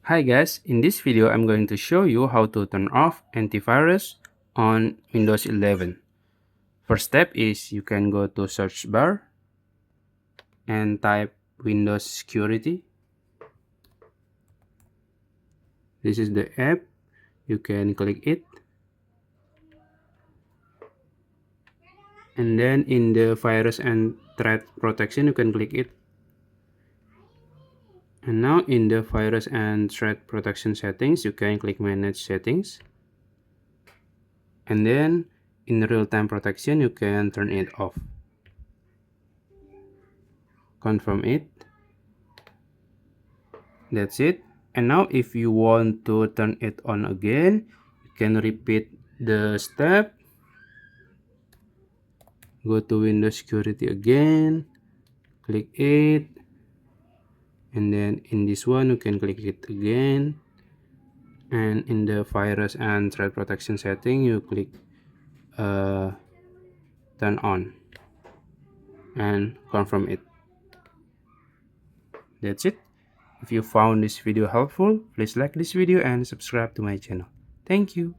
Hi guys, in this video I'm going to show you how to turn off antivirus on Windows 11. First step is you can go to search bar and type Windows Security. This is the app, you can click it. And then in the virus and threat protection you can click it. And now in the virus and threat protection settings you can click manage settings. And then in real-time protection you can turn it off. Confirm it. That's it. And now if you want to turn it on again, you can repeat the step. Go to Windows Security again, click it, and then in this one you can click it again, and in the virus and threat protection setting you click turn on and confirm it. That's it. If you found this video helpful, please like this video and subscribe to my channel. Thank you.